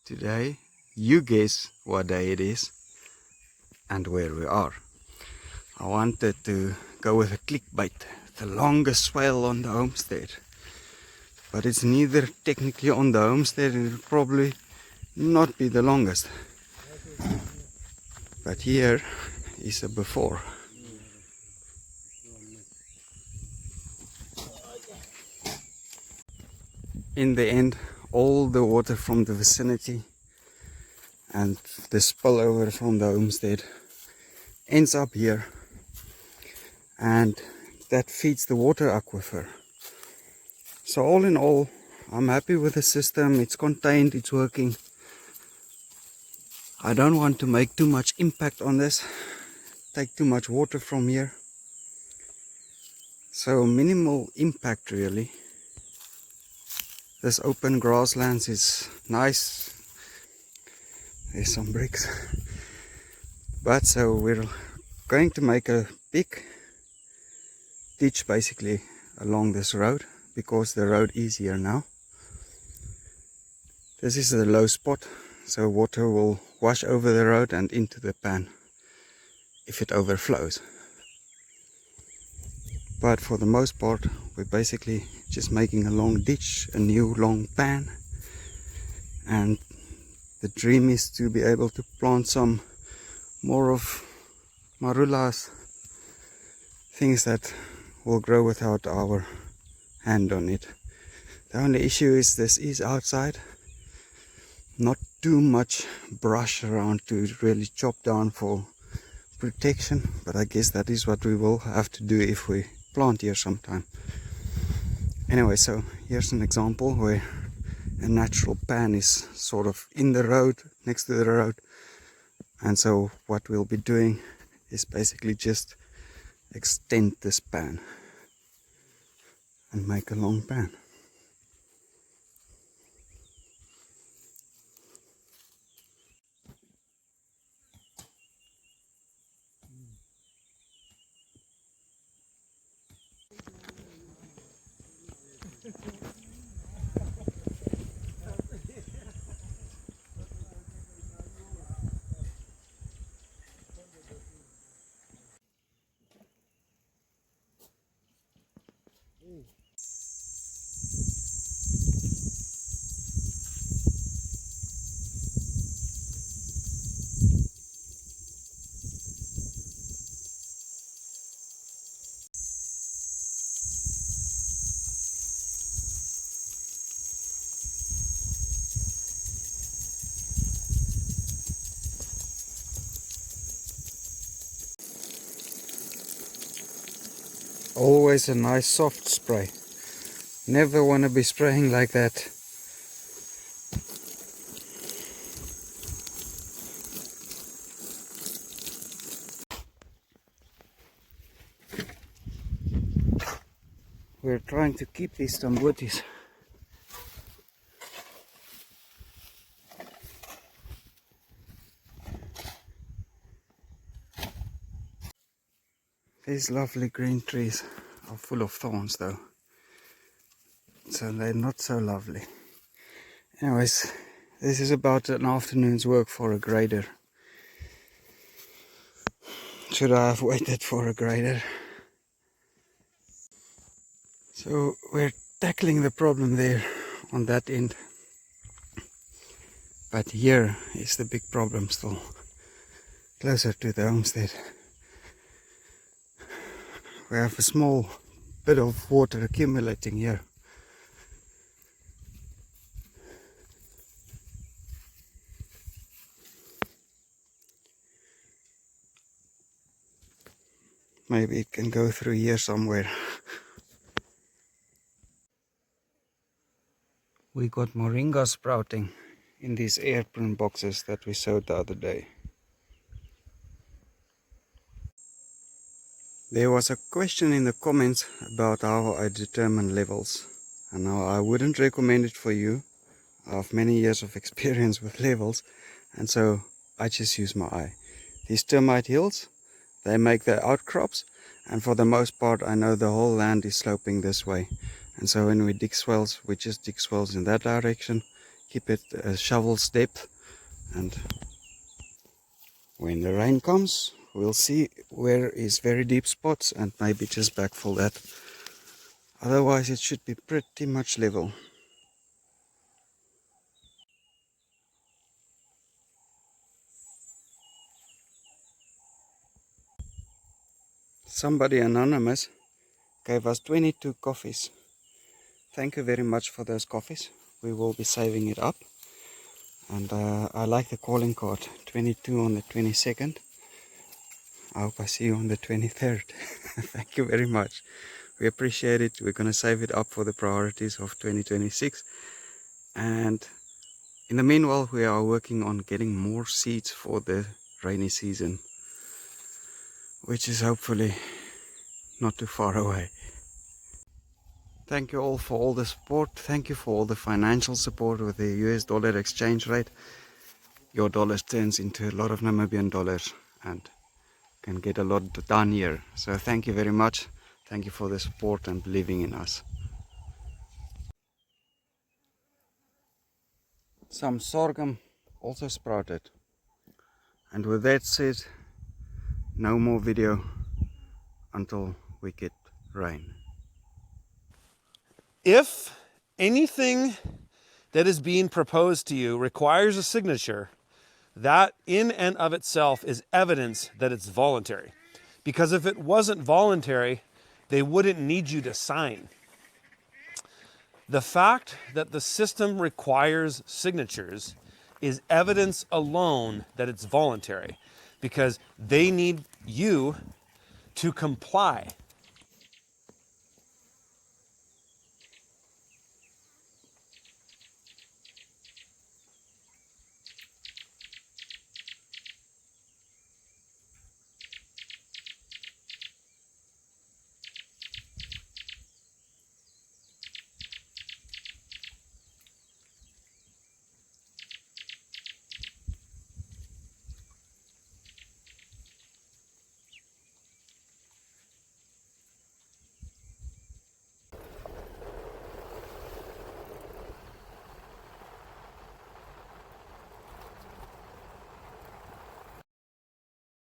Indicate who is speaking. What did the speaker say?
Speaker 1: Today, you guess what day it is and where we are. I wanted to go with a clickbait, the longest swale on the homestead. But it's neither technically on the homestead and it'll probably not be the longest. But here is a before. In the end, all the water from the vicinity and the spillover from the homestead ends up here, and that feeds the water aquifer. So all in all, I'm happy with the system. It's contained, it's working. I don't want to make too much impact on this, take too much water from here. So minimal impact really. This open grasslands is nice. There's some bricks. But so we're going to make a big ditch basically along this road, because the road is here now. This is the low spot, so water will wash over the road and into the pan if it overflows. But for the most part, we're basically just making a long ditch, a new long pan, and the dream is to be able to plant some more of marulas, things that will grow without our hand on it. The only issue is this is outside, not too much brush around to really chop down for protection, but I guess that is what we will have to do if we plant here sometime. Anyway, so here's an example where a natural pan is sort of in the road, next to the road, and so what we'll be doing is basically just extend this pan and make a long pan. Always a nice soft spray. Never want to be spraying like that. We're trying to keep these tambutis. These lovely green trees are full of thorns though, so they're not so lovely. Anyways, this is about an afternoon's work for a grader. Should I have waited for a grader? So we're tackling the problem there on that end. But here is the big problem still, closer to the homestead. We have a small bit of water accumulating here. Maybe it can go through here somewhere. We got moringa sprouting in these air prune boxes that we sowed the other day. There was a question in the comments about how I determine levels, and now I wouldn't recommend it for you. I have many years of experience with levels, and so I just use my eye. These termite hills, they make their outcrops, and for the most part I know the whole land is sloping this way, and so when we dig swells, we just dig swells in that direction. keep it a shovel's depth, and when the rain comes we'll see where is very deep spots and maybe just backfill that. Otherwise it should be pretty much level. Somebody anonymous gave us 22 coffees. Thank you very much for those coffees. We will be saving it up. And I like the calling card, 22 on the 22nd. I hope I see you on the 23rd. Thank you very much. We appreciate it. We're going to save it up for the priorities of 2026. And in the meanwhile, we are working on getting more seeds for the rainy season, which is hopefully not too far away. Thank you all for all the support. Thank you for all the financial support with the US dollar exchange rate. Your dollars turns into a lot of Namibian dollars and can get a lot done here. So thank you very much. Thank you for the support and believing in us. Some sorghum also sprouted. And with that said, no more video until we get rain.
Speaker 2: If anything that is being proposed to you requires a signature, that in and of itself is evidence that it's voluntary. Because if it wasn't voluntary, they wouldn't need you to sign. The fact that the system requires signatures is evidence alone that it's voluntary, because they need you to comply.